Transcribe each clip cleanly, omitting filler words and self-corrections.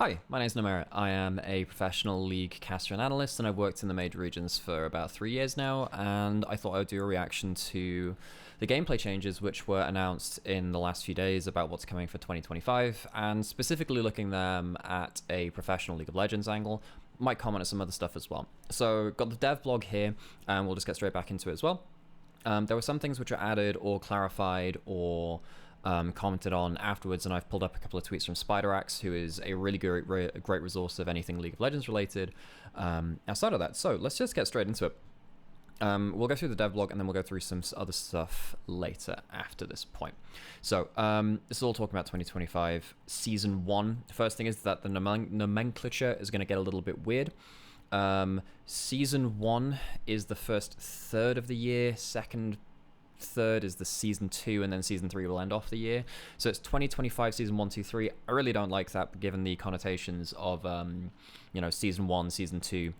Hi, my name is Nymaera. I am a professional League caster and analyst, and I've worked in the major regions for about 3 years now, and I thought I would do a reaction to the gameplay changes which were announced in the last few days about what's coming for 2025, and specifically looking them at a professional League of Legends angle. Might comment on some other stuff as well. So, got the dev blog here, and we'll just get straight back into it as well. There were some things which were added or clarified or commented on afterwards, and I've pulled up a couple of tweets from SpiderAxe, who is a really great resource of anything League of Legends related outside of that. So let's just get straight into it. We'll go through the dev blog and then we'll go through some other stuff later after this point. So this is all talking about 2025 Season 1. The first thing is that the nomenclature is going to get a little bit weird. Season 1 is the first third of the year, second third is the Season 2, and then Season 3 will end off the year. So it's 2025 Season 1, 2, 3. I really don't like that, given the connotations of, Season 1, Season 2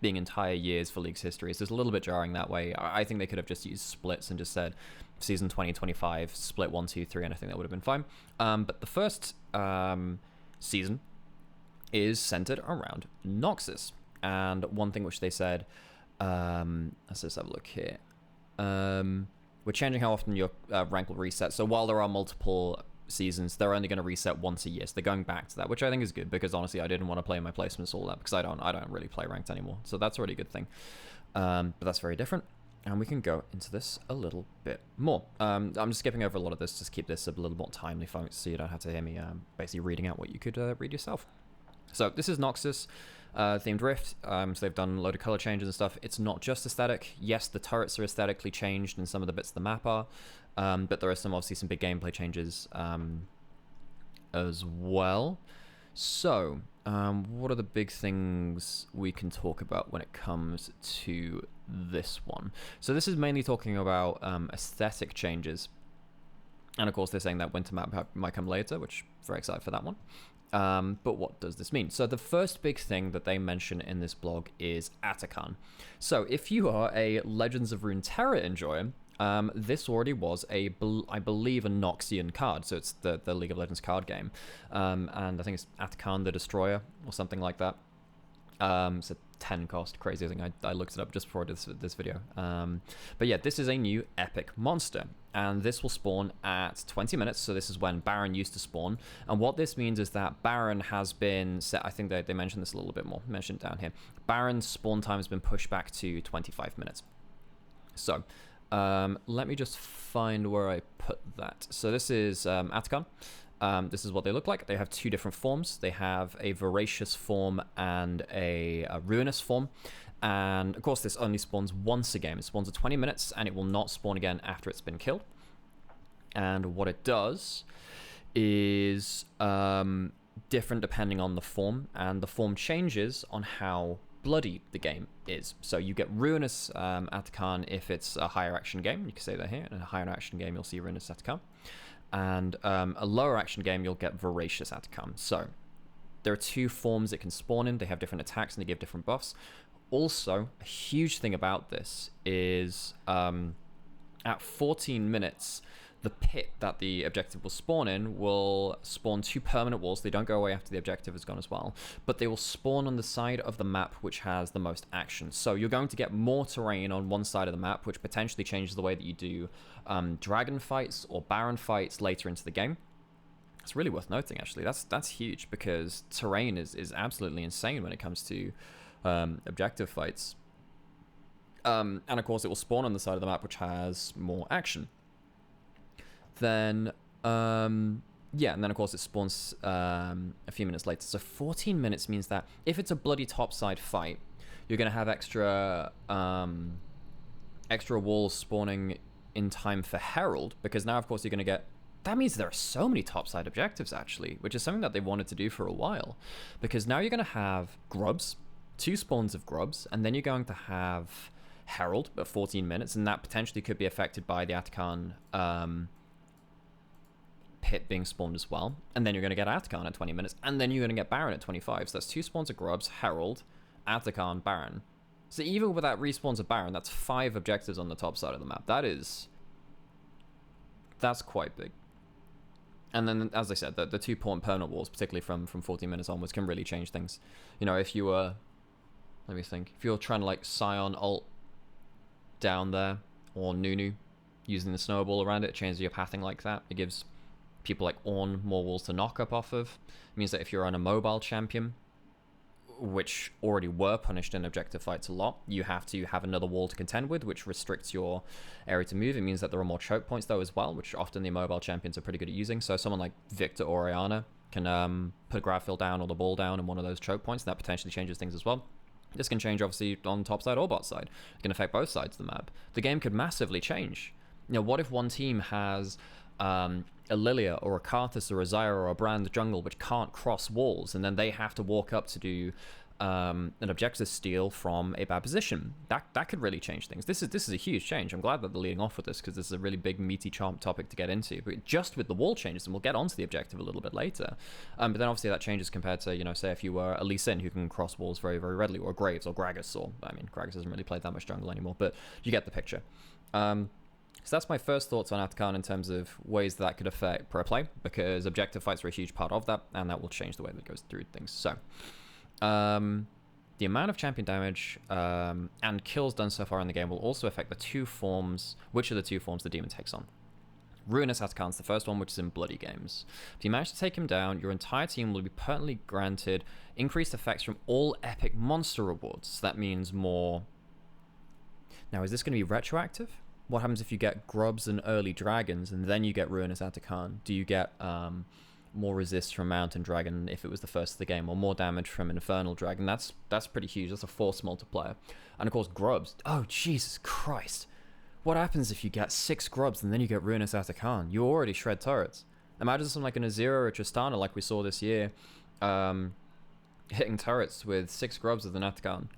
being entire years for League's history. So it's a little bit jarring that way. I think they could have just used splits and just said Season 2025, split 1, 2, 3, and I think that would have been fine. But the first season is centered around Noxus. And one thing which they said, let's just have a look here. We're changing how often your rank will reset. So while there are multiple seasons, they're only going to reset once a year. So they're going back to that, which I think is good, because honestly, I didn't want to play my placements all that, because I don't really play ranked anymore. So that's already a good thing. But that's very different. And we can go into this a little bit more. I'm just skipping over a lot of this, just keep this a little more timely, folks, so you don't have to hear me basically reading out what you could read yourself. So this is Noxus themed Rift. So they've done a load of color changes and stuff. It's not just aesthetic. Yes, the turrets are aesthetically changed and some of the bits of the map are, but there are obviously some big gameplay changes as well. So what are the big things we can talk about when it comes to this one? So this is mainly talking about aesthetic changes. And of course, they're saying that winter map might come later, which I'm very excited for that one. But what does this mean? So the first big thing that they mention in this blog is Atakhan. So if you are a Legends of Runeterra enjoyer, this already was I believe, a Noxian card. So it's the League of Legends card game. And I think it's Atakhan the Destroyer or something like that. It's a 10 cost, crazy thing. I looked it up just before I did this video. But yeah, this is a new epic monster, and this will spawn at 20 minutes. So this is when Baron used to spawn, and what this means is that Baron has been set. I think they mentioned this a little bit more, mentioned down here. Baron's spawn time has been pushed back to 25 minutes. So let me just find where I put that. So this is Atakhan. This is what they look like. They have two different forms. They have a voracious form and a ruinous form. And of course, this only spawns once a game. It spawns at 20 minutes, and it will not spawn again after it's been killed. And what it does is different depending on the form, and the form changes on how bloody the game is. So you get ruinous Atakhan if it's a higher action game. You can say that here. In a higher action game, you'll see ruinous Atakhan. And a lower action game, you'll get voracious Atakhan. So there are two forms it can spawn in. They have different attacks and they give different buffs. Also, a huge thing about this is at 14 minutes, the pit that the objective will spawn in will spawn two permanent walls. They don't go away after the objective is gone as well, but they will spawn on the side of the map which has the most action. So you're going to get more terrain on one side of the map, which potentially changes the way that you do dragon fights or baron fights later into the game. It's really worth noting, actually. That's huge, because terrain is absolutely insane when it comes to objective fights. And of course, it will spawn on the side of the map which has more action. Then, and then of course it spawns a few minutes later. So 14 minutes means that if it's a bloody topside fight, you're going to have extra walls spawning in time for Herald, because now of course you're going to get... That means there are so many topside objectives, actually, which is something that they wanted to do for a while. Because now you're going to have Grubs, 2 spawns of Grubs, and then you're going to have Herald at 14 minutes, and that potentially could be affected by the Atakhan pit being spawned as well. And then you're going to get Atakhan at 20 minutes, and then you're going to get Baron at 25. So that's 2 spawns of Grubs, Herald, Atakhan, Baron. So even with that respawns of Baron, that's 5 objectives on the top side of the map. That's quite big. And then, as I said, the 2-point permanent walls, particularly from 14 minutes onwards, can really change things. You know, if you were, let me think, if you're trying to like Scion ult down there, or Nunu, using the snowball around it, changes your pathing like that. It gives people like Ornn more walls to knock up off of. It means that if you're on a mobile champion, which already were punished in objective fights a lot, you have to have another wall to contend with, which restricts your area to move. It means that there are more choke points though as well, which often the mobile champions are pretty good at using. So someone like Victor or Orianna can put Gravfield down or the ball down in one of those choke points, and that potentially changes things as well. This can change obviously on top side or bot side. It can affect both sides of the map. The game could massively change. You know, what if one team has a Lilia or a Karthus or a Zyra or a Brand jungle which can't cross walls, and then they have to walk up to do an objective steal from a bad position? That could really change things. This is a huge change. I'm glad that they're leading off with this, because this is a really big meaty topic to get into. But just with the wall changes, and we'll get onto the objective a little bit later. But then obviously that changes compared to, you know, say if you were a Lee Sin who can cross walls very, very readily, or Graves or Gragas, or I mean Gragas hasn't really played that much jungle anymore, but you get the picture. So that's my first thoughts on Atakhan in terms of ways that could affect pro play, because objective fights are a huge part of that, and that will change the way that goes through things. So, the amount of champion damage and kills done so far in the game will also affect the two forms, which are the two forms the demon takes on. Ruinous Atakhan's the first one, which is in Bloody Games. If you manage to take him down, your entire team will be permanently granted increased effects from all epic monster rewards. So that means more... Now, is this going to be retroactive? What happens if you get Grubs and early dragons, and then you get Ruinous Atakhan? Do you get more resist from Mountain Dragon if it was the first of the game, or more damage from Infernal Dragon? That's pretty huge. That's a force multiplier. And of course, Grubs. Oh, Jesus Christ. What happens if you get 6 Grubs and then you get Ruinous Atakhan? You already shred turrets. Imagine something like an Azira or Tristana, like we saw this year, hitting turrets with 6 Grubs with an Atakhan.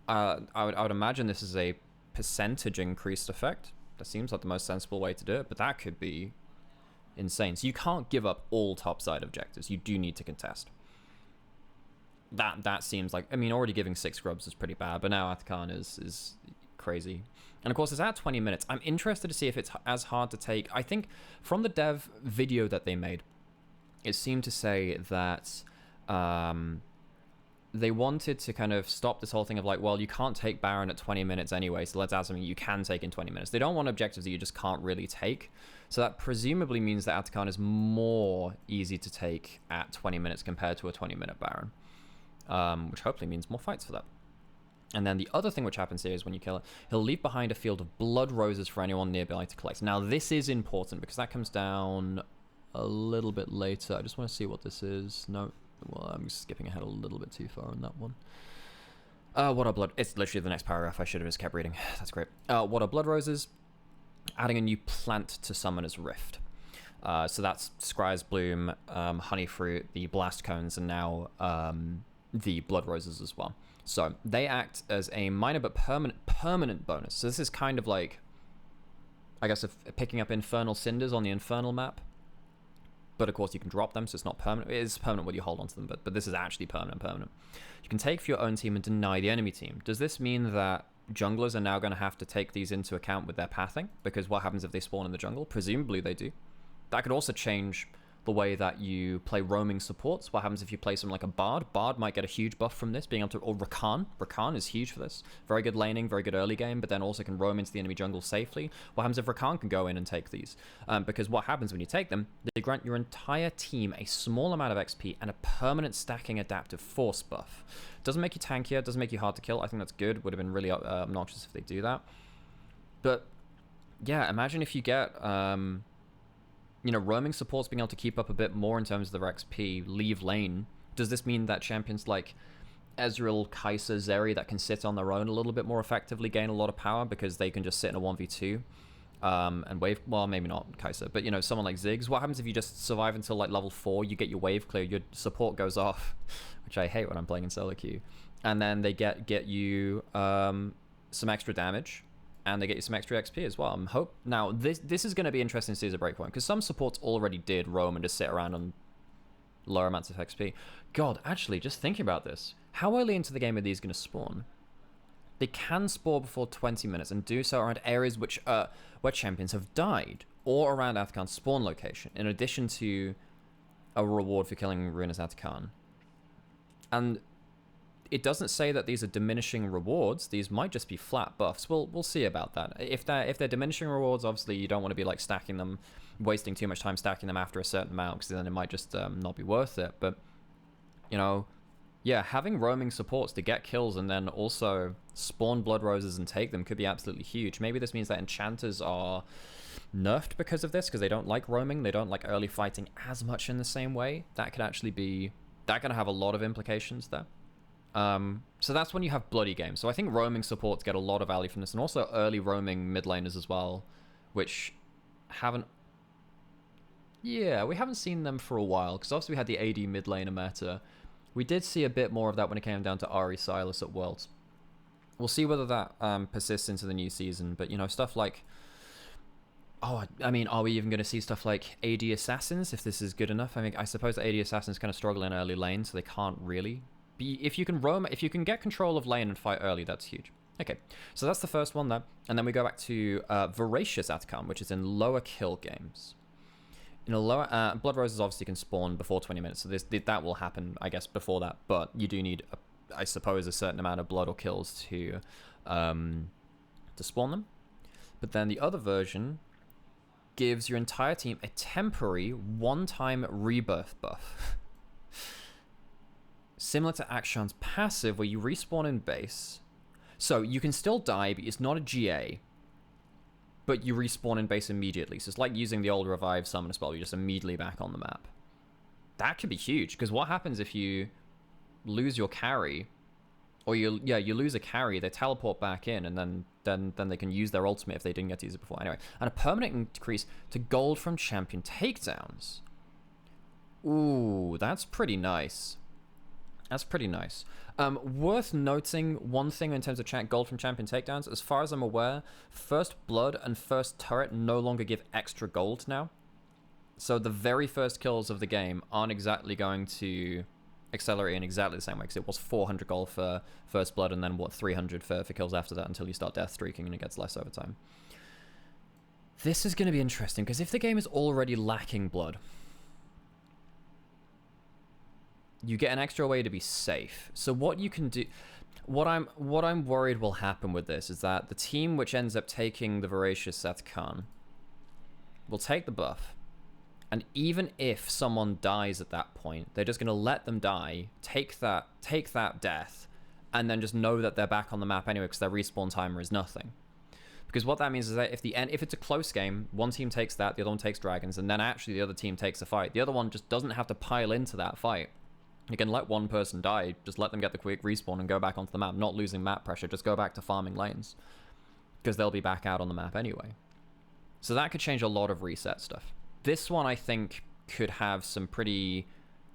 I would imagine this is a percentage increased effect. That seems like the most sensible way to do it, but that could be insane. So you can't give up all topside objectives. You do need to contest. That seems like, I mean, already giving 6 Grubs is pretty bad, but now Atakhan is crazy. And of course, it's at 20 minutes. I'm interested to see if it's as hard to take. I think from the dev video that they made, it seemed to say that they wanted to kind of stop this whole thing of like, well, you can't take Baron at 20 minutes anyway, so let's add something you can take in 20 minutes. They don't want objectives that you just can't really take. So that presumably means that Atakhan is more easy to take at 20 minutes compared to a 20-minute Baron, which hopefully means more fights for that. And then the other thing which happens here is when you kill it, he'll leave behind a field of blood roses for anyone nearby to collect. Now, this is important because that comes down a little bit later. I just want to see what this is. No. Well, I'm skipping ahead a little bit too far on that one. What are blood... It's literally the next paragraph. I should have just kept reading. That's great. What are blood roses? Adding a new plant to Summoner's Rift. So that's Scry's Bloom, Honey Fruit, the Blast Cones, and now the blood roses as well. So they act as a minor but permanent bonus. So this is kind of like, I guess, if picking up Infernal Cinders on the Infernal map. But of course you can drop them, so it's not permanent. It is permanent when you hold onto them, but this is actually permanent. You can take for your own team and deny the enemy team. Does this mean that junglers are now going to have to take these into account with their pathing? Because what happens if they spawn in the jungle? Presumably they do. That could also change the way that you play roaming supports. What happens if you play something like a Bard? Bard might get a huge buff from this, being able to... Or Rakan. Rakan is huge for this. Very good laning, very good early game, but then also can roam into the enemy jungle safely. What happens if Rakan can go in and take these? Because what happens when you take them, they grant your entire team a small amount of XP and a permanent stacking adaptive force buff. Doesn't make you tankier, doesn't make you hard to kill. I think that's good. Would have been really obnoxious if they do that. But, yeah, imagine if you get... you know, roaming supports being able to keep up a bit more in terms of their XP, leave lane. Does this mean that champions like Ezreal, Kai'Sa, Zeri that can sit on their own a little bit more effectively gain a lot of power because they can just sit in a 1v2 and wave... Well, maybe not Kai'Sa, but, you know, someone like Ziggs. What happens if you just survive until, like, level 4, you get your wave clear, your support goes off, which I hate when I'm playing in solo queue, and then they get you some extra damage, and they get you some extra XP as well. Now, this is going to be interesting to see as a breakpoint, because some supports already did roam and just sit around on lower amounts of XP. God, actually, just thinking about this, how early into the game are these going to spawn? They can spawn before 20 minutes and do so around areas which where champions have died, or around Atakhan's spawn location, in addition to a reward for killing Ruinous Atakhan. And it doesn't say that these are diminishing rewards. These might just be flat buffs. We'll see about that. If they're diminishing rewards, obviously you don't want to be like stacking them, wasting too much time stacking them after a certain amount, because then it might just not be worth it. But you know, yeah, having roaming supports to get kills and then also spawn blood roses and take them could be absolutely huge. Maybe this means that enchanters are nerfed because of this, because they don't like roaming, they don't like early fighting as much in the same way. That could actually be, that can have a lot of implications there. So that's when you have bloody games. So I think roaming supports get a lot of value from this, and also early roaming mid laners as well, which haven't, yeah, we haven't seen them for a while, because obviously we had the AD mid laner meta. We did see a bit more of that when it came down to Ari Silas at Worlds. We'll see whether that persists into the new season, but you know, stuff like, oh, I mean, are we even going to see stuff like AD Assassins if this is good enough? I mean, I suppose AD Assassins kind of struggle in early lane, so they can't really be, if you can roam, if you can get control of lane and fight early, that's huge. Okay, so that's the first one there, and then we go back to Voracious Atakhan, which is in lower kill games. In a lower, Blood Roses obviously can spawn before 20 minutes, so that will happen, I guess, before that, but you do need, I suppose, a certain amount of blood or kills to spawn them. But then the other version gives your entire team a temporary one-time rebirth buff. Similar to Akshan's passive, where you respawn in base. So you can still die, but it's not a GA. But you respawn in base immediately. So it's like using the old revive summon spell, you're just immediately back on the map. That could be huge, because what happens if you lose your carry, or you lose a carry, they teleport back in, and then they can use their ultimate if they didn't get to use it before. Anyway, and a permanent increase to gold from champion takedowns. Ooh, that's pretty nice. That's pretty nice. Worth noting one thing in terms of gold from champion takedowns. As far as I'm aware, first blood and first turret no longer give extra gold now. So the very first kills of the game aren't exactly going to accelerate in exactly the same way, because it was 400 gold for first blood, and then what, 300 for kills after that, until you start death streaking and it gets less over time. This is going to be interesting, because if the game is already lacking blood, you get an extra way to be safe. So what you can do, what I'm worried will happen with this is that the team which ends up taking the Voracious Atakhan will take the buff, and even if someone dies at that point, they're just going to let them die, take that death, and then just know that they're back on the map anyway, because their respawn timer is nothing. Because what that means is that if it's a close game, one team takes that, the other one takes dragons, and then actually the other team takes a fight. The other one just doesn't have to pile into that fight. You can let one person die, just let them get the quick respawn and go back onto the map, not losing map pressure, just go back to farming lanes, because they'll be back out on the map anyway. So that could change a lot of reset stuff. This one, I think, could have some pretty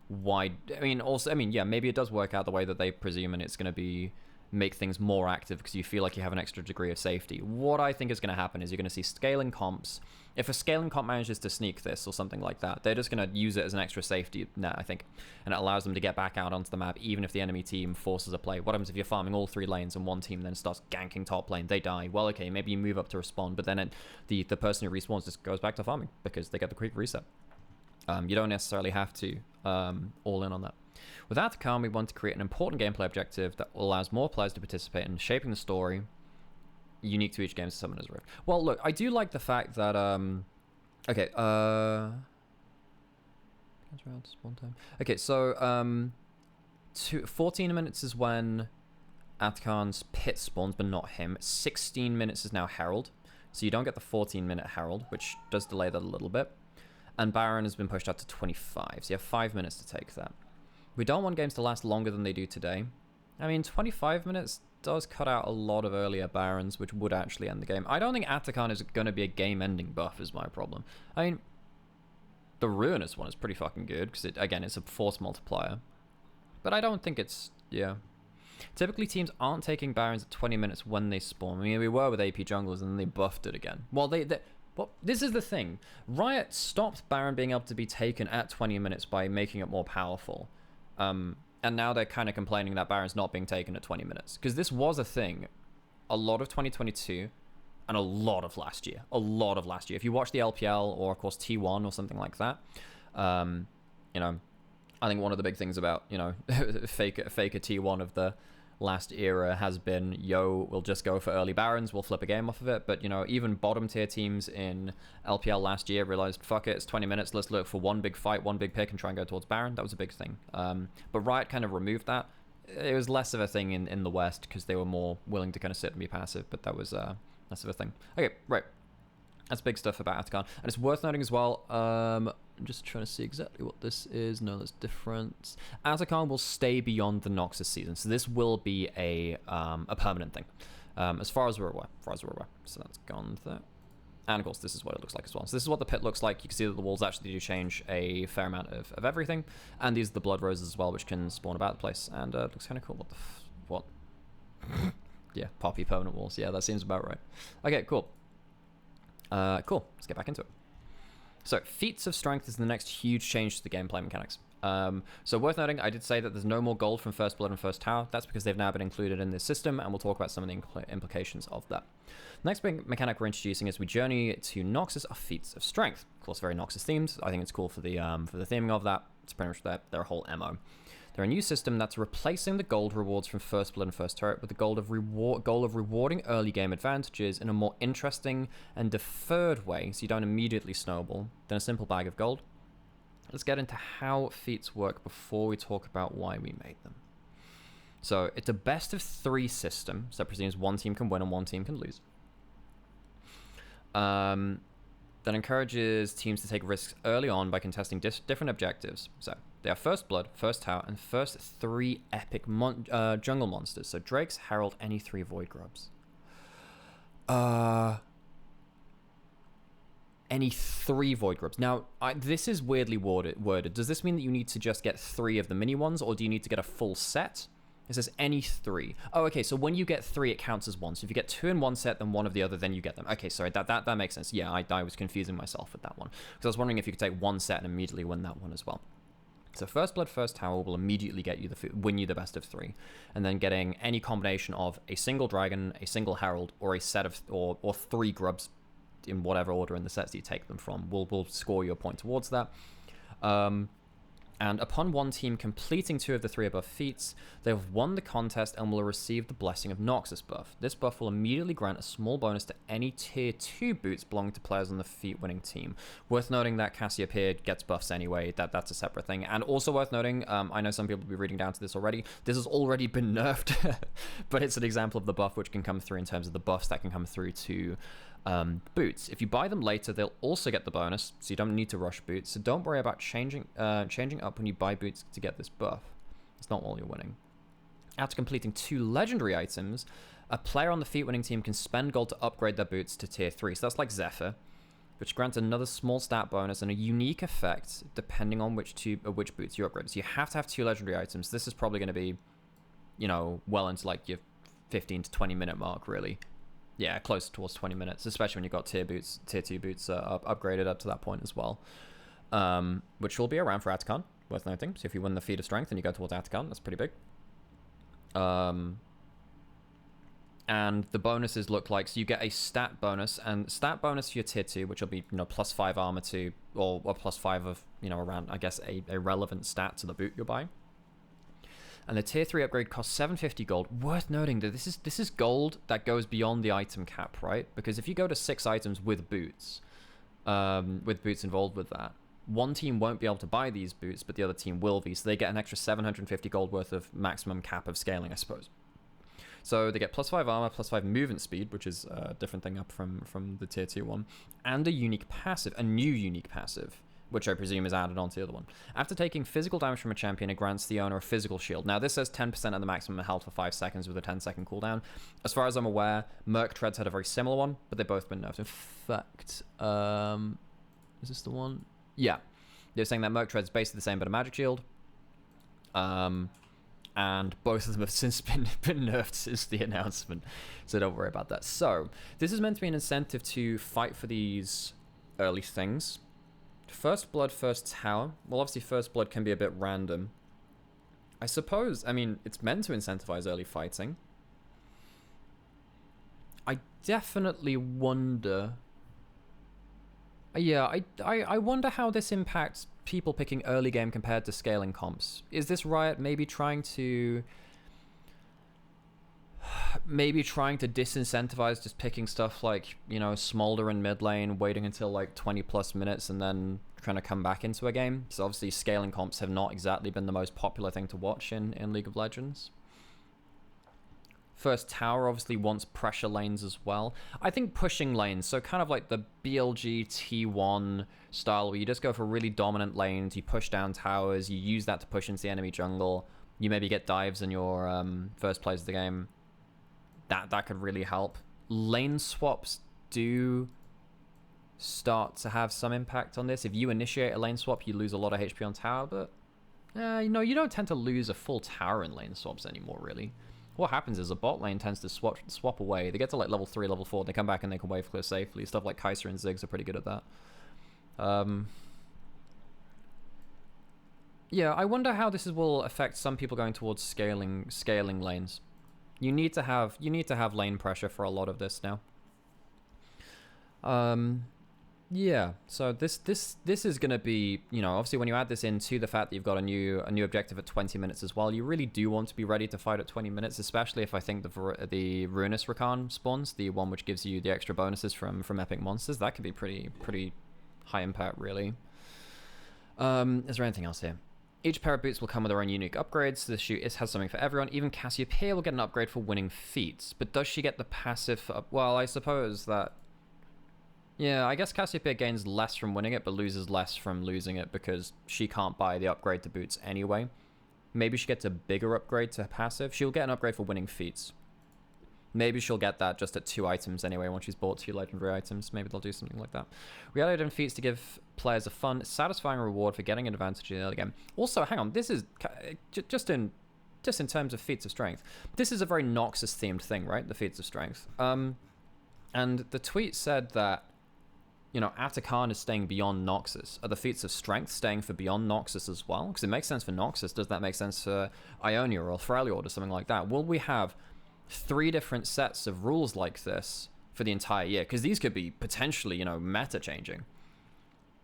wide, yeah, maybe it does work out the way that they presume, and it's going to make things more active because you feel like you have an extra degree of safety. What I think is going to happen is you're going to see scaling comps. If a scaling comp manages to sneak this or something like that, they're just going to use it as an extra safety net, I think, and it allows them to get back out onto the map even if the enemy team forces a play. What happens if you're farming all 3 lanes and one team then starts ganking top lane? They die. Well, okay, maybe you move up to respawn, but then the person who respawns just goes back to farming because they get the quick reset. You don't necessarily have to all in on that. With Atakhan, we want to create an important gameplay objective that allows more players to participate in shaping the story, unique to each game, Summoner's Rift. Well, look, I do like the fact that, okay, 14 minutes is when Atakhan's pit spawns, but not him. 16 minutes is now Herald, so you don't get the 14-minute Herald, which does delay that a little bit. And Baron has been pushed out to 25, so you have 5 minutes to take that. We don't want games to last longer than they do today. I mean, 25 minutes does cut out a lot of earlier Barons, which would actually end the game. I don't think Atakhan is going to be a game-ending buff, is my problem. I mean, the Ruinous one is pretty fucking good, because, again, it's a force multiplier. But I don't think it's, yeah. Typically, teams aren't taking Barons at 20 minutes when they spawn. I mean, we were with AP junglers, and then they buffed it again. Well, well, this is the thing. Riot stopped Baron being able to be taken at 20 minutes by making it more powerful. And now they're kind of complaining that Baron's not being taken at 20 minutes. Because this was a thing. A lot of 2022, and a lot of last year. A lot of last year. If you watch the LPL or, of course, T1 or something like that, you know, I think one of the big things about, you know, faker T1 of the last era has been, yo, we'll just go for early Barons, we'll flip a game off of it. But, you know, even bottom tier teams in LPL last year realized, fuck it, it's 20 minutes, let's look for one big fight, one big pick, and try and go towards Baron. That was a big thing. But Riot kind of removed that. It was less of a thing in the West because they were more willing to kind of sit and be passive, but that was less of a thing. Okay, right. That's big stuff about Atakhan. And it's worth noting as well, I'm just trying to see exactly what this is. No, that's different. Atakhan will stay beyond the Noxus season, so this will be a permanent thing, as far as we're aware. So that's gone there. And of course, this is what it looks like as well. So this is what the pit looks like. You can see that the walls actually do change a fair amount of everything. And these are the blood roses as well, which can spawn about the place. And it looks kind of cool. What? Yeah, poppy permanent walls. Yeah, that seems about right. Okay, cool. Cool. Let's get back into it. So, Feats of Strength is the next huge change to the gameplay mechanics. So worth noting, I did say that there's no more gold from First Blood and First Tower. That's because they've now been included in this system, and we'll talk about some of the implications of that. The next big mechanic we're introducing as we journey to Noxus are Feats of Strength. Of course, very Noxus themed. I think it's cool for the theming of that. It's pretty much their whole MO. They're a new system that's replacing the gold rewards from First Blood and First Turret with the goal of rewarding early game advantages in a more interesting and deferred way, so you don't immediately snowball, than a simple bag of gold. Let's get into how feats work before we talk about why we made them. So it's a best of 3 system, so that presumes one team can win and one team can lose. That encourages teams to take risks early on by contesting different objectives. So they are First Blood, First Tower, and first 3 epic jungle monsters. So Drakes, Herald, any 3 Void Grubs. Any 3 Void Grubs. Now, this is weirdly worded. Does this mean that you need to just get 3 of the mini ones, or do you need to get a full set? It says any 3. Oh, okay, so when you get 3, it counts as 1. So if you get 2 in one set, then 1 of the other, then you get them. Okay, sorry, that makes sense. Yeah, I was confusing myself with that one. Because I was wondering if you could take 1 set and immediately win that one as well. So First Blood, First Tower will immediately get you win you the best of 3. And then getting any combination of a single Dragon, a single Herald, or a set of, or 3 Grubs, in whatever order in the sets you take them from, will score you a point towards that. And upon one team completing 2 of the 3 above feats, they have won the contest and will receive the Blessing of Noxus buff. This buff will immediately grant a small bonus to any tier 2 boots belonging to players on the feat winning team. Worth noting that Cassiopeia gets buffs anyway, that's a separate thing. And also worth noting, I know some people will be reading down to this already, this has already been nerfed, but it's an example of the buff which can come through in terms of the buffs that can come through to boots. If you buy them later, they'll also get the bonus, so you don't need to rush boots. So don't worry about changing up when you buy boots to get this buff. It's not while you're winning. After completing 2 legendary items, a player on the feat winning team can spend gold to upgrade their boots to tier 3. So that's like Zephyr, which grants another small stat bonus and a unique effect depending on which boots you upgrade. So you have to have 2 legendary items. This is probably going to be, you know, well into like your 15 to 20 minute mark, really. Yeah, close towards 20 minutes, especially when you've got tier 2 boots upgraded up to that point as well. Which will be around for Atakhan, worth noting. So if you win the Feat of Strength and you go towards Atakhan, that's pretty big. And the bonuses look like, so you get a stat bonus, and stat bonus for your tier 2, which will be, you know, +5 armor to, or +5 of, you know, around, I guess, a relevant stat to the boot you're buying. And the tier 3 upgrade costs 750 gold. Worth noting that this is gold that goes beyond the item cap, right? Because if you go to 6 items with boots involved with that, one team won't be able to buy these boots, but the other team will be. So they get an extra 750 gold worth of maximum cap of scaling, I suppose. So they get +5 armor, +5 movement speed, which is a different thing up from the tier 2 one, and a new unique passive, which I presume is added onto the other one. After taking physical damage from a champion, it grants the owner a physical shield. Now, this says 10% of the maximum health for 5 seconds with a 10-second cooldown. As far as I'm aware, Merc Treads had a very similar one, but they've both been nerfed. In fact, is this the one? Yeah. They're saying that Merc Treads basically the same, but a magic shield. And both of them have since been nerfed since the announcement, so don't worry about that. So, this is meant to be an incentive to fight for these early things. First Blood, First Tower. Well, obviously First Blood can be a bit random. I suppose, I mean, it's meant to incentivize early fighting. I definitely wonder. Yeah, I wonder how this impacts people picking early game compared to scaling comps. Is this Riot maybe trying to disincentivize just picking stuff like, you know, Smolder in mid lane, waiting until like 20 plus minutes and then trying to come back into a game? So obviously scaling comps have not exactly been the most popular thing to watch in League of Legends. First Tower obviously wants pressure lanes as well. I think pushing lanes, so kind of like the BLG T1 style where you just go for really dominant lanes, you push down towers, you use that to push into the enemy jungle, you maybe get dives in your first plays of the game. That could really help. Lane swaps do start to have some impact on this. If you initiate a lane swap, you lose a lot of HP on tower, but you know, you don't tend to lose a full tower in lane swaps anymore, really. What happens is a bot lane tends to swap away. They get to like level 3, level 4, they come back and they can wave clear safely. Stuff like Kai'Sa and Ziggs are pretty good at that. Yeah, I wonder how this will affect some people going towards scaling lanes. You need to have lane pressure for a lot of this now. Yeah, so this is going to be, you know, obviously when you add this into the fact that you've got a new objective at 20 minutes as well, you really do want to be ready to fight at 20 minutes, especially if I think the Ruinous Rakan spawns, the one which gives you the extra bonuses from epic monsters. That could be pretty high impact, really. Is there anything else here? Each pair of boots will come with their own unique upgrades. So this shoe has something for everyone. Even Cassiopeia will get an upgrade for winning feats. But does she get the passive? Well, I suppose that... Yeah, I guess Cassiopeia gains less from winning it, but loses less from losing it because she can't buy the upgrade to boots anyway. Maybe she gets a bigger upgrade to passive. She'll get an upgrade for winning feats. Maybe she'll get that just at 2 items anyway once she's bought 2 legendary items. Maybe they'll do something like that. We added in feats to give players a fun, satisfying reward for getting an advantage in the early game. Also, hang on, this is just in terms of feats of strength. This is a very Noxus themed thing, right? The feats of strength. And the tweet said that, you know, Atakhan is staying beyond Noxus. Are the feats of strength staying for beyond Noxus as well? Because it makes sense for Noxus. Does that make sense for Ionia or Freljord or something like that? Will we have 3 different sets of rules like this for the entire year? Because these could be potentially, you know, meta changing.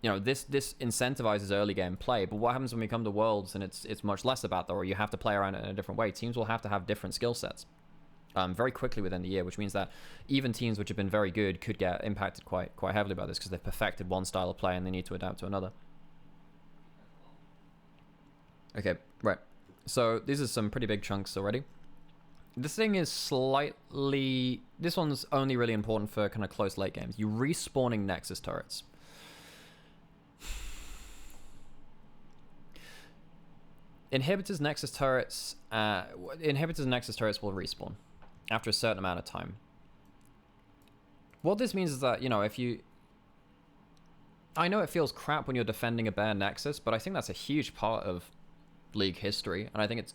You know, this incentivizes early game play, but what happens when we come to Worlds and it's much less about that, or you have to play around it in a different way? Teams will have to have different skill sets very quickly within the year, which means that even teams which have been very good could get impacted quite heavily by this because they've perfected one style of play and they need to adapt to another. Okay, right. So these are some pretty big chunks already. This thing is slightly... This one's only really important for kind of close late games. You respawning Nexus turrets. Inhibitors Nexus turrets will respawn after a certain amount of time. What this means is that, you know, if you... I know it feels crap when you're defending a bare Nexus, but I think that's a huge part of League history, and I think it's...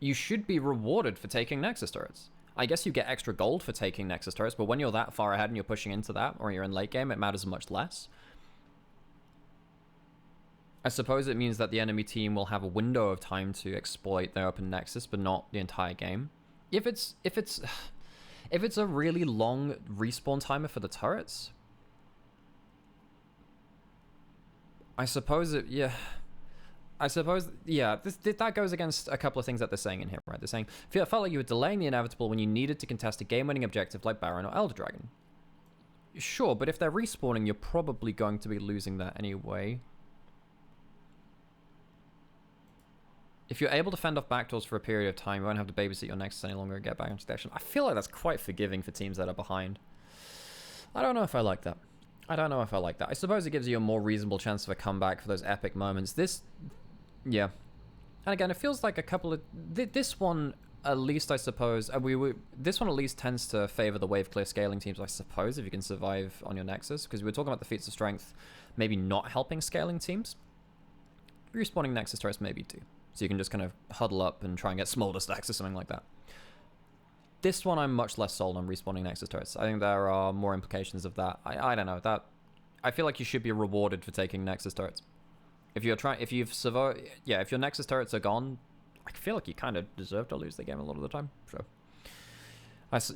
You should be rewarded for taking Nexus turrets. I guess you get extra gold for taking Nexus turrets, but when you're that far ahead and you're pushing into that, or you're in late game, it matters much less. I suppose it means that the enemy team will have a window of time to exploit their open Nexus, but not the entire game. If it's a really long respawn timer for the turrets, I suppose that goes against a couple of things that they're saying in here, right? They're saying, it felt like you were delaying the inevitable when you needed to contest a game-winning objective like Baron or Elder Dragon. Sure, but if they're respawning, you're probably going to be losing that anyway. If you're able to fend off backdoors for a period of time, you won't have to babysit your Nexus any longer and get back into the action. I feel like that's quite forgiving for teams that are behind. I don't know if I like that. I suppose it gives you a more reasonable chance of a comeback for those epic moments. Yeah. And again, it feels like a couple of... This one, at least, I suppose... this one at least tends to favor the wave clear scaling teams, I suppose, if you can survive on your Nexus. Because we were talking about the feats of strength maybe not helping scaling teams. Respawning Nexus turrets maybe do. So you can just kind of huddle up and try and get Smolder stacks or something like that. This one I'm much less sold on respawning Nexus turrets. I think there are more implications of that. I don't know. I feel like you should be rewarded for taking Nexus turrets. If your Nexus turrets are gone, I feel like you kind of deserve to lose the game a lot of the time. So,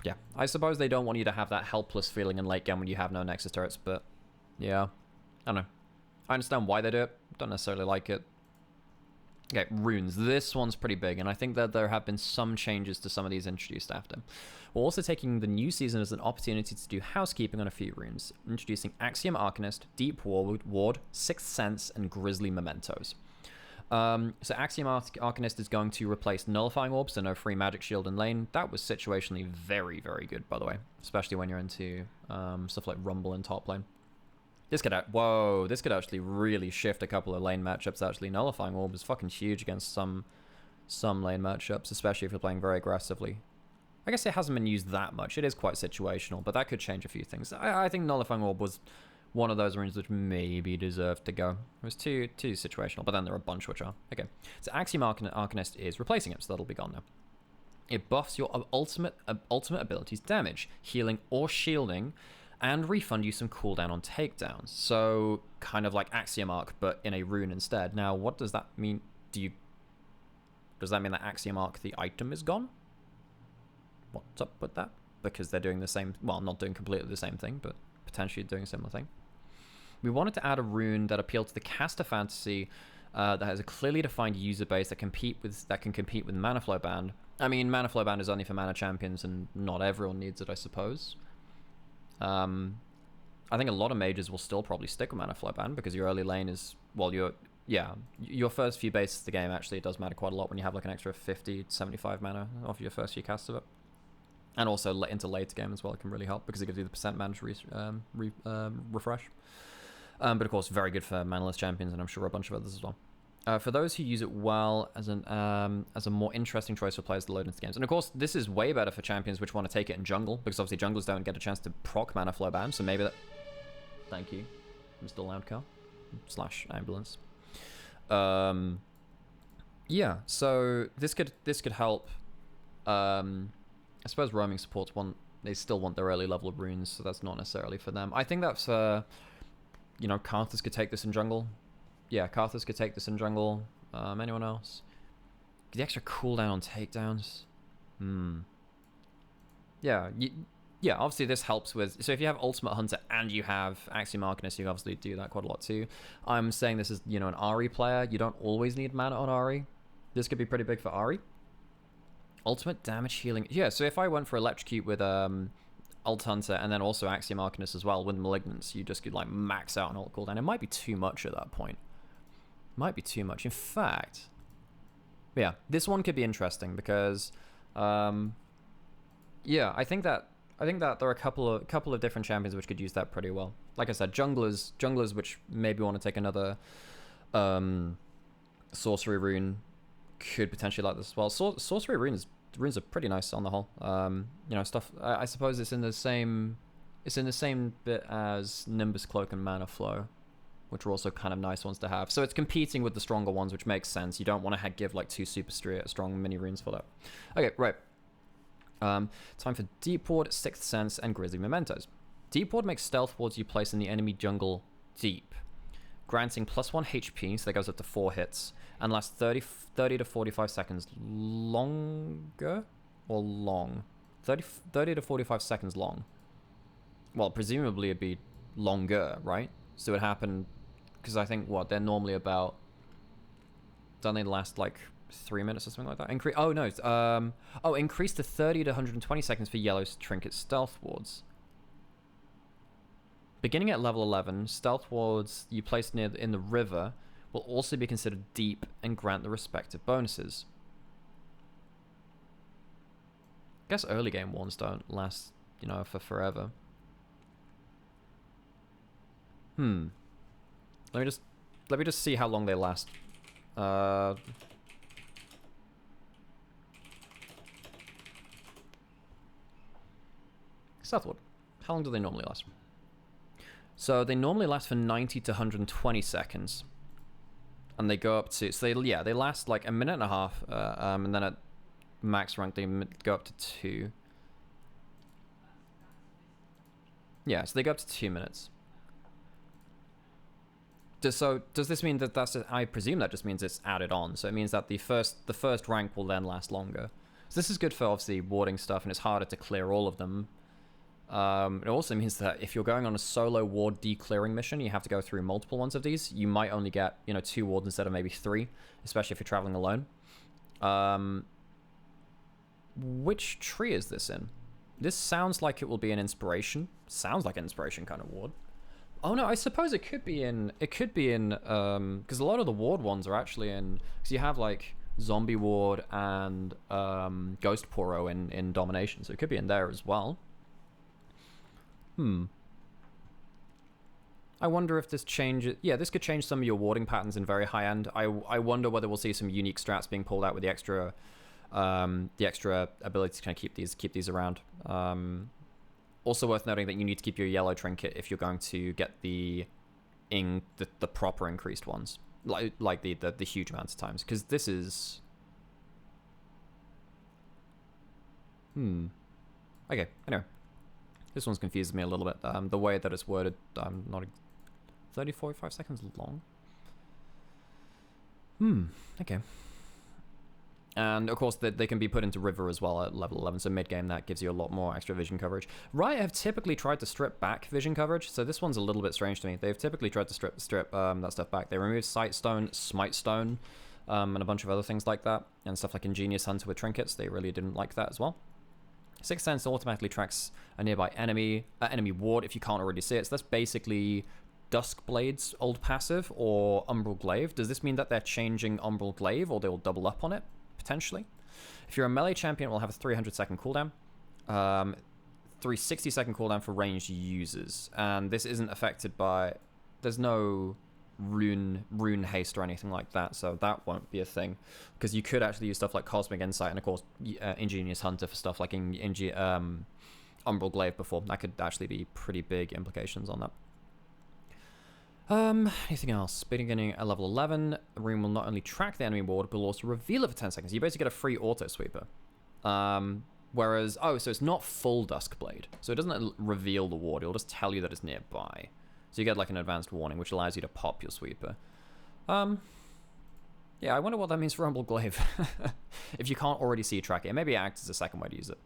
Yeah, I suppose they don't want you to have that helpless feeling in late game when you have no Nexus turrets, but yeah, I don't know. I understand why they do it, don't necessarily like it. Okay, runes. This one's pretty big, and I think that there have been some changes to some of these introduced after. We're also taking the new season as an opportunity to do housekeeping on a few runes, introducing Axiom Arcanist, Deep Ward, Sixth Sense, and Grisly Mementos. So Axiom Arcanist is going to replace Nullifying Orb, so no free magic shield in lane. That was situationally very, very good, by the way, especially when you're into stuff like Rumble in top lane. This could actually really shift a couple of lane matchups. Actually, Nullifying Orb is fucking huge against some lane matchups, especially if you're playing very aggressively. I guess it hasn't been used that much. It is quite situational, but that could change a few things. I think Nullifying Orb was one of those runes which maybe deserved to go. It was too situational, but then there are a bunch which are. Okay, so Axiom Arcanist is replacing it, so that'll be gone now. It buffs your ultimate abilities damage, healing or shielding, and refund you some cooldown on takedowns. So kind of like Axiom Arc, but in a rune instead. Now, what does that mean? Does that mean that Axiom Arc, the item, is gone? What's up with that? Because they're doing the same, well, not doing completely the same thing, but potentially doing a similar thing. We wanted to add a rune that appealed to the caster fantasy, that has a clearly defined user base that can compete with Mana Flow Band. I mean, Mana Flow Band is only for mana champions, and not everyone needs it, I suppose. I think a lot of mages will still probably stick with Mana Flow Band because your early lane is, well, your first few bases of the game, actually, it does matter quite a lot when you have like an extra 50 to 75 mana off your first few casts of it. And also into later game as well, it can really help because it gives you the percent mana refresh. But of course, very good for manaless champions, and I'm sure a bunch of others as well. For those who use it well as a more interesting choice for players to load into games. And of course, this is way better for champions which want to take it in jungle, because obviously junglers don't get a chance to proc Mana Flow Band, so maybe that... Thank you, Mr. Loudcar / ambulance. Yeah, so this could help. I suppose roaming supports they still want their early level of runes, so that's not necessarily for them. I think that's Karthus could take this in jungle. Yeah, Karthus could take this in jungle. Anyone else? The extra cooldown on takedowns. Yeah, obviously this helps with... So if you have Ultimate Hunter and you have Axiom Arcanist, you obviously do that quite a lot too. I'm saying this is, an Ahri player. You don't always need mana on Ahri. This could be pretty big for Ahri. Ultimate damage healing. Yeah, so if I went for Electrocute with Ult Hunter and then also Axiom Arcanist as well with Malignance, you just could like max out an ult cooldown. It might be too much at that point. Might be too much. In fact, yeah, this one could be interesting because, yeah, I think that there are a couple of different champions which could use that pretty well. Like I said, junglers which maybe want to take another sorcery rune could potentially like this as well. Sorcery runes are pretty nice on the whole. Stuff. I suppose it's in the same bit as Nimbus Cloak and Mana Flow, which are also kind of nice ones to have. So it's competing with the stronger ones, which makes sense. You don't want to give like 2 super strong mini runes for that. Okay, right. Time for Deep Ward, Sixth Sense, and Grisly Mementos. Deep Ward makes stealth wards you place in the enemy jungle deep, granting +1 HP, so that goes up to 4 hits, and lasts 30 to 45 seconds longer? Or long? 30 to 45 seconds long. Well, presumably it'd be longer, right? So it happened, because I think, they're normally about... Don't they last, like, 3 minutes or something like that? Increase to 30 to 120 seconds for yellow trinket stealth wards. Beginning at level 11, stealth wards you place in the river will also be considered deep and grant the respective bonuses. I guess early game ones don't last, for forever. Let me just see how long they last. Stealth ward. How long do they normally last? So they normally last for 90 to 120 seconds. And they go up to... So they last like a minute and a half. And then at max rank, they go up to 2. Yeah, so they go up to 2 minutes. So does this mean that I presume that just means it's added on. So it means that the first rank will then last longer. So this is good for obviously warding stuff, and it's harder to clear all of them. It also means that if you're going on a solo ward declearing mission, you have to go through multiple ones of these. You might only get, 2 wards instead of maybe 3, especially if you're traveling alone. Which tree is this in? This sounds like it will be an inspiration. Sounds like an inspiration kind of ward. Oh no, I suppose it could be in, because a lot of the ward ones are actually in, because you have like zombie ward and ghost poro in domination, so it could be in there as well. I wonder if this changes... Yeah, this could change some of your warding patterns in very high end. I wonder whether we'll see some unique strats being pulled out with the extra ability to kind of keep these around. Also worth noting that you need to keep your yellow trinket if you're going to get the proper increased ones, like the huge amounts of times, because this is... Okay, anyway. This one's confuses me a little bit. The way that it's worded, not 45 seconds long. Okay. And of course, they can be put into River as well at level 11, so mid-game that gives you a lot more extra vision coverage. Riot have typically tried to strip back vision coverage, so this one's a little bit strange to me. They've typically tried to strip that stuff back. They removed Sight Stone, Smite Stone, and a bunch of other things like that, and stuff like Ingenious Hunter with trinkets. They really didn't like that as well. Sixth Sense automatically tracks a nearby enemy ward if you can't already see it. So that's basically Duskblade's old passive or Umbral Glaive. Does this mean that they're changing Umbral Glaive, or they will double up on it, potentially? If you're a melee champion, it will have a 300-second cooldown. 360-second cooldown for ranged users. And this isn't affected by... There's no rune haste or anything like that, so that won't be a thing, because you could actually use stuff like Cosmic Insight and of course Ingenious Hunter for stuff like Umbral Glaive before. That could actually be pretty big implications on that. Anything else? Beginning at level 11, the rune will not only track the enemy ward, but will also reveal it for 10 seconds. You basically get a free auto sweeper. Whereas, so it's not full Duskblade, so it doesn't reveal the ward, it'll just tell you that it's nearby. So you get like an advanced warning, which allows you to pop your sweeper. Yeah, I wonder what that means for Umbral Glaive. If you can't already see track it, maybe it acts as a second way to use it.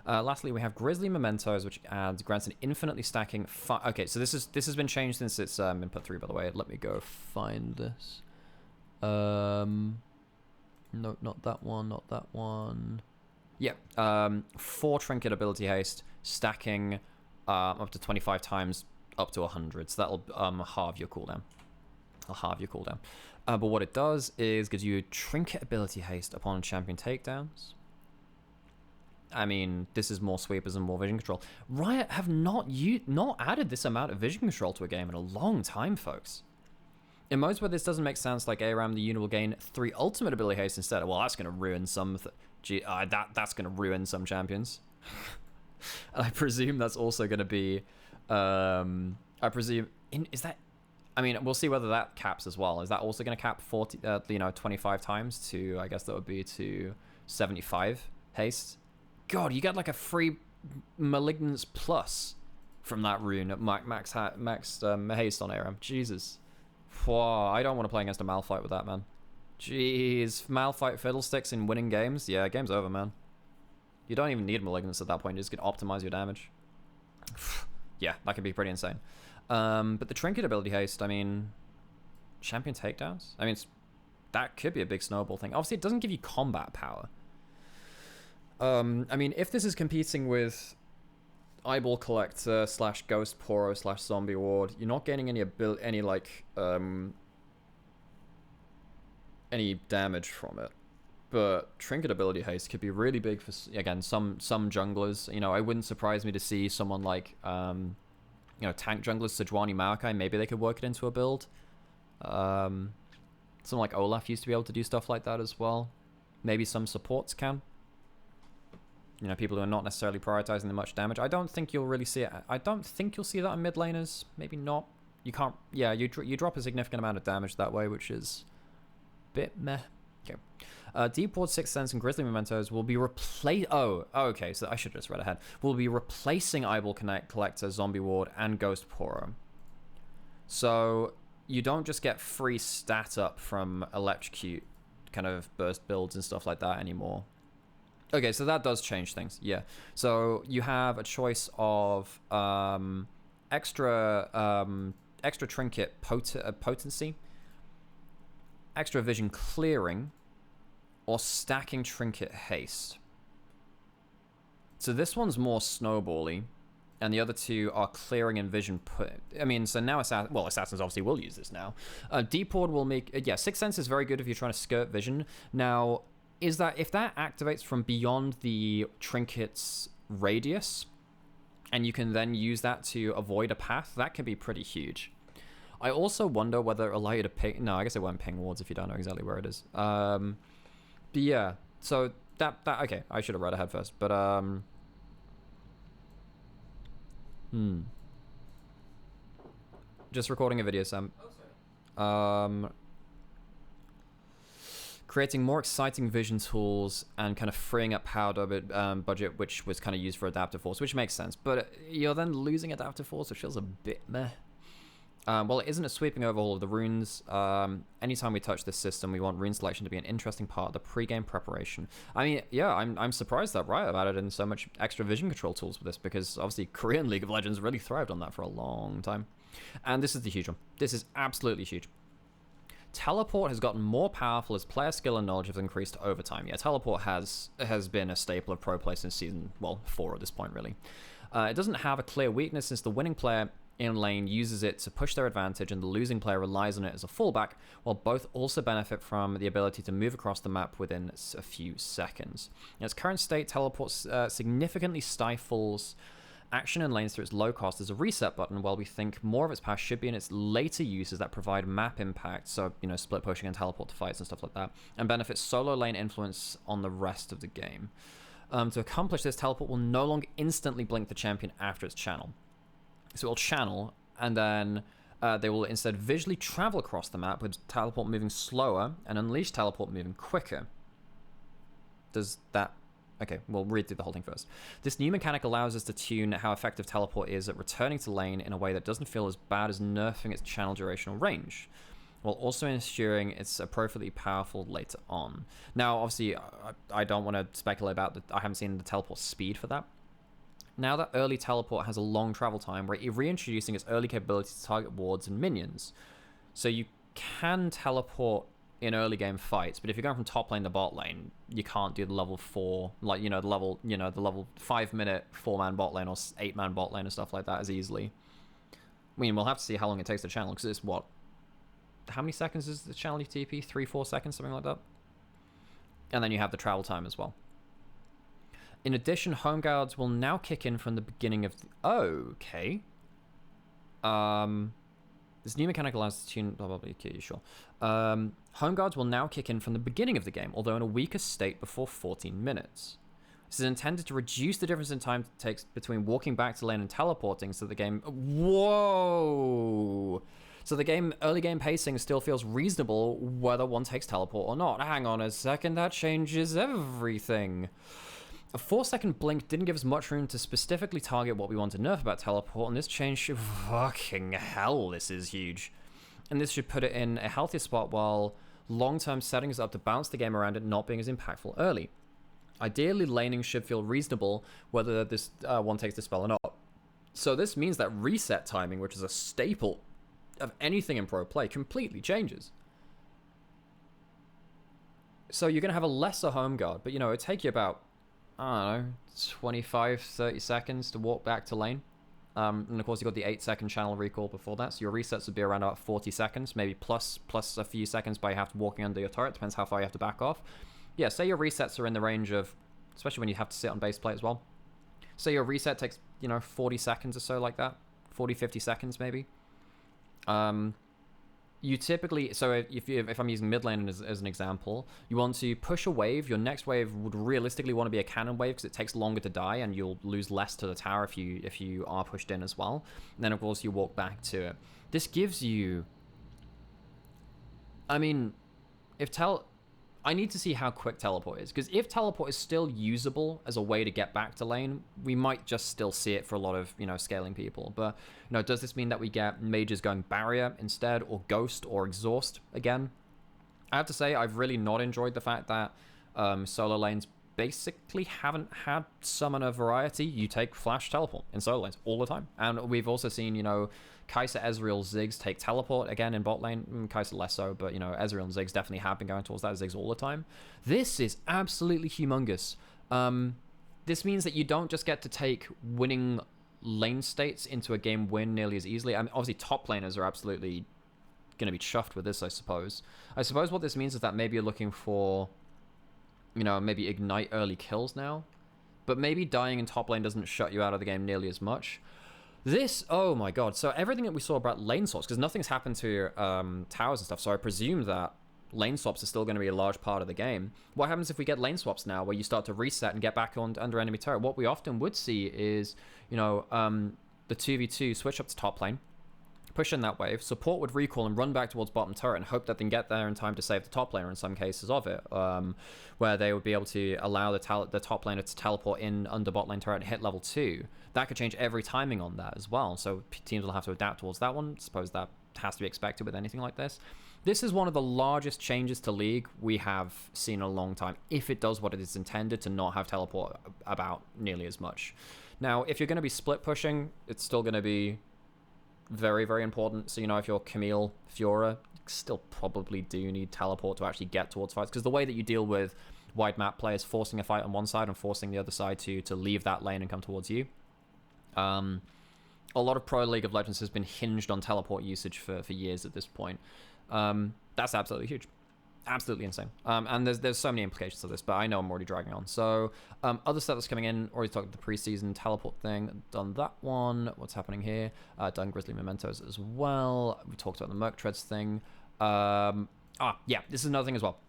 Lastly, we have Grisly Mementos, which grants an infinitely stacking... Okay, so this has been changed since it's been put through, by the way. Let me go find this. No, not that one, not that one. Yeah, 4 Trinket Ability Haste, stacking up to 25 times... up to 100, so that'll halve your cooldown. But what it does is gives you Trinket Ability Haste upon champion takedowns. I mean, this is more sweepers and more vision control. Riot have not added this amount of vision control to a game in a long time, folks. In modes where this doesn't make sense, like ARAM, the unit will gain 3 Ultimate Ability Haste instead. Well, that's going to ruin some... that's going to ruin some champions. And I presume that's also going to be... I presume is that... I mean, we'll see whether that caps as well. Is that also going to cap 25 times to... I guess that would be to 75 haste. God, you get like a free Malignance plus from that rune at max haste on ARAM. Jesus. Whoa, I don't want to play against a Malphite with that, man. Jeez, Malphite Fiddlesticks in winning games? Yeah, game's over, man. You don't even need Malignance at that point. You just can optimize your damage. Yeah, that could be pretty insane. But the Trinket Ability Haste, I mean... Champion takedowns? I mean, that could be a big snowball thing. Obviously, it doesn't give you combat power. I mean, if this is competing with Eyeball Collector / Ghost Poro / Zombie Ward, you're not gaining any damage from it. But Trinket Ability Haste could be really big for, again, some junglers. You know, it wouldn't surprise me to see someone like, tank junglers, Sejuani Maokai, maybe they could work it into a build. Someone like Olaf used to be able to do stuff like that as well. Maybe some supports can. You know, people who are not necessarily prioritizing the much damage. I don't think you'll really see it. I don't think you'll see that in mid laners. Maybe not. You can't... Yeah, you drop a significant amount of damage that way, which is a bit meh. Okay. Deep Ward, Sixth Sense, and Grisly Mementos will be replaced... Oh, okay, so I should have just read ahead. Will be replacing Eyeball Collector, Zombie Ward, and Ghost Poro. So you don't just get free stat up from Electrocute kind of burst builds and stuff like that anymore. Okay, so that does change things. Yeah. So you have a choice of extra trinket potency, extra vision clearing, or stacking trinket haste. So this one's more snowbally, and the other two are clearing and vision so now assassins obviously will use this now. Deep Ward will make Sixth Sense is very good if you're trying to skirt vision. Now, is that if that activates from beyond the trinket's radius, and you can then use that to avoid a path, that can be pretty huge. I also wonder whether it'll allow you to ping. No, I guess it won't ping wards if you don't know exactly where it is. But yeah, so that okay, I should have read ahead first, but just recording a video, Sam. Oh, sorry. Creating more exciting vision tools and kind of freeing up power budget, which was kind of used for adaptive force, which makes sense. But you're then losing adaptive force, which feels a bit meh. Well, it isn't a sweeping overhaul of the runes. Anytime we touch this system, we want rune selection to be an interesting part of the pre-game preparation. I mean, yeah, I'm surprised that Riot have added in so much extra vision control tools with this, because obviously Korean League of Legends really thrived on that for a long time. And this is the huge one. This is absolutely huge. Teleport has gotten more powerful as player skill and knowledge have increased over time. Yeah, teleport has been a staple of pro play since season 4 at this point, really. It doesn't have a clear weakness, since the winning player in lane uses it to push their advantage and the losing player relies on it as a fallback, while both also benefit from the ability to move across the map within a few seconds. In its current state, teleport significantly stifles action in lanes through its low cost as a reset button, while we think more of its power should be in its later uses that provide map impact, so split pushing and teleport to fights and stuff like that, and benefits solo lane influence on the rest of the game. To accomplish this, teleport will no longer instantly blink the champion after its channel. So it will channel, and then they will instead visually travel across the map, with teleport moving slower and unleash teleport moving quicker. Does that... Okay, we'll read through the whole thing first. This new mechanic allows us to tune how effective teleport is at returning to lane in a way that doesn't feel as bad as nerfing its channel duration or range, while also ensuring it's appropriately powerful later on. Now, obviously, I don't want to speculate about I haven't seen the teleport speed for that. Now that early teleport has a long travel time, we're reintroducing its early capability to target wards and minions. So you can teleport in early game fights, but if you're going from top lane to bot lane, you can't do the level 4, like, the level 5-minute 4-man bot lane or 8-man bot lane and stuff like that as easily. I mean, we'll have to see how long it takes to channel, because it's how many seconds is the channel TP? 3-4 seconds, something like that? And then you have the travel time as well. In addition, home guards will now kick in from the beginning of the... Okay. This new mechanic allows us to tune... Blah, blah, blah. Okay, sure. Home guards will now kick in from the beginning of the game, although in a weaker state before 14 minutes. This is intended to reduce the difference in time it takes between walking back to lane and teleporting, so the game... Whoa! So the early game pacing still feels reasonable whether one takes teleport or not. Hang on a second, that changes everything. A 4-second blink didn't give us much room to specifically target what we want to nerf about teleport, and this change should... Fucking hell, this is huge. And this should put it in a healthier spot, while long-term settings up to bounce the game around it not being as impactful early. Ideally, laning should feel reasonable whether this one takes the spell or not. So this means that reset timing, which is a staple of anything in pro play, completely changes. So you're going to have a lesser home guard, but it'll take you about, I don't know, 25, 30 seconds to walk back to lane. And of course, you've got the 8-second channel recall before that, so your resets would be around about 40 seconds, maybe plus a few seconds by walking under your turret, depends how far you have to back off. Yeah, say your resets are in the range of, especially when you have to sit on base plate as well. Say your reset takes, 40 seconds or so like that, 40, 50 seconds maybe. You typically, so if I'm using mid lane as an example, you want to push a wave. Your next wave would realistically want to be a cannon wave, because it takes longer to die and you'll lose less to the tower if you are pushed in as well. And then of course you walk back to it. This gives you, I mean, I need to see how quick teleport is, because if teleport is still usable as a way to get back to lane, we might just still see it for a lot of, scaling people. But, does this mean that we get mages going barrier instead, or ghost, or exhaust again? I have to say, I've really not enjoyed the fact that solo lanes basically haven't had summoner variety, you take Flash Teleport in solo lanes all the time. And we've also seen, you know, Kai'Sa, Ezreal, Ziggs take Teleport again in bot lane. Kai'Sa less so, but, you know, Ezreal and Ziggs definitely have been going towards that, Ziggs all the time. This is absolutely humongous. This means that you don't just get to take winning lane states into a game win nearly as easily. I mean, obviously, top laners are absolutely going to be chuffed with this, I suppose. I suppose what this means is that maybe you're looking for, you know, maybe ignite early kills now, but maybe dying in top lane doesn't shut you out of the game nearly as much. This, oh my god, so everything that we saw about lane swaps, because nothing's happened to towers and stuff, so I presume that lane swaps are still going to be a large part of the game. What happens if we get lane swaps now, where you start to reset and get back on under enemy turret? What we often would see is, you know, the 2v2 switch up to top lane, push in that wave, support would recall and run back towards bottom turret and hope that they can get there in time to save the top laner in some cases of it, where they would be able to allow the top laner to teleport in under bot lane turret and hit level 2. That could change every timing on that as well, so teams will have to adapt towards that one. I suppose that has to be expected with anything like this. This is one of the largest changes to League we have seen in a long time, if it does what it is intended to not have teleport about nearly as much. Now, if you're going to be split pushing, it's still going to be very, very important. So, you know, if you're Camille, Fiora, you still probably do need teleport to actually get towards fights, because the way that you deal with wide map players forcing a fight on one side and forcing the other side to leave that lane and come towards you, a lot of pro League of Legends has been hinged on teleport usage for years at this point. That's absolutely huge. Absolutely insane. And there's so many implications of this, but I know I'm already dragging on. So other stuff that's coming in, already talked about the preseason teleport thing, done that one. What's happening here? Done Grizzly Mementos as well. We talked about the Merc Treads thing. Yeah, this is another thing as well.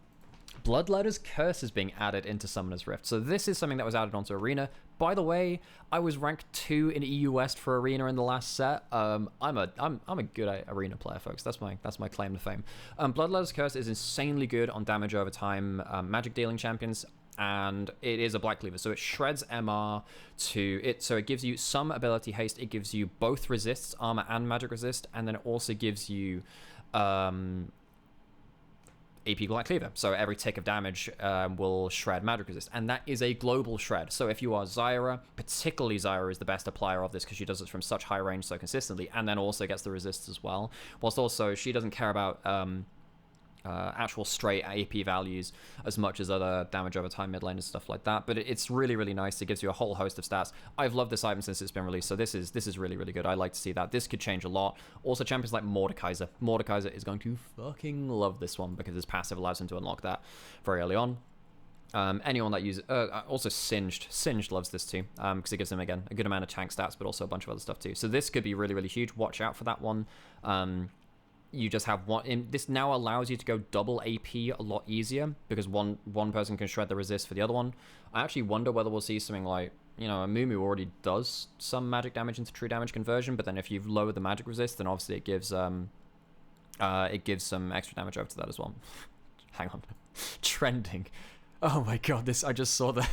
Bloodletter's Curse is being added into Summoner's Rift. So this is something that was added onto Arena. By the way, I was ranked 2 in EU West for Arena in the last set. I'm a good Arena player, folks. That's my claim to fame. Bloodletter's Curse is insanely good on damage over time, magic dealing champions, and it is a Black Cleaver, so it shreds MR to it. So it gives you some ability haste. It gives you both resists, armor and magic resist, and then it also gives you AP Black Cleaver, so every tick of damage will shred magic resist, and that is a global shred. So if you are Zyra, particularly Zyra is the best applier of this because she does it from such high range so consistently, and then also gets the resists as well, whilst also she doesn't care about actual straight AP values as much as other damage over time mid lane and stuff like that, but it's really, really nice. It gives you a whole host of stats. I've loved this item since it's been released, so this is really, really good. I like to see that. This could change a lot. Also, champions like Mordekaiser is going to fucking love this one because his passive allows him to unlock that very early on. Anyone that uses also Singed loves this too, because it gives him again a good amount of tank stats, but also a bunch of other stuff too. So this could be really, really huge. Watch out for that one. You just have one. This now allows you to go double AP a lot easier because one person can shred the resist for the other one. I actually wonder whether we'll see something like, you know, a Mumu already does some magic damage into true damage conversion, but then if you've lowered the magic resist, then obviously it gives some extra damage over to that as well. Hang on, trending. Oh my god, this I just saw the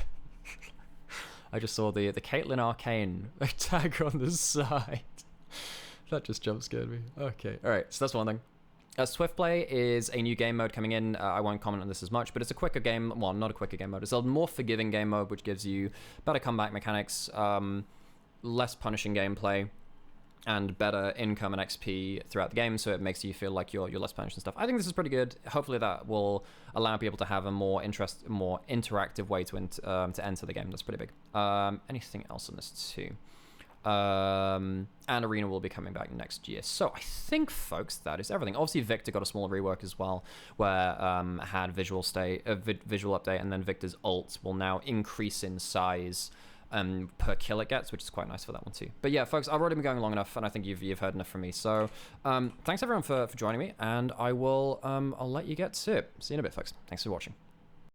Caitlyn Arcane tag on the side. That just jump scared me. Okay, alright, so that's one thing. Swift Play is a new game mode coming in. I won't comment on this as much, but it's a quicker game. Well, not a quicker game mode. It's a more forgiving game mode, which gives you better comeback mechanics, less punishing gameplay, and better income and XP throughout the game, so it makes you feel like you're less punished and stuff. I think this is pretty good. Hopefully that will allow people to have a more interactive way to enter the game. That's pretty big. Anything else on this too? And Arena will be coming back next year. So I think, folks, that is everything. Obviously, Victor got a small rework as well, where had visual update, and then Victor's ult will now increase in size per kill it gets, which is quite nice for that one too. But yeah, folks, I've already been going long enough, and I think you've heard enough from me. So thanks everyone for joining me, and I will I'll let you get to it. See you in a bit, folks. Thanks for watching.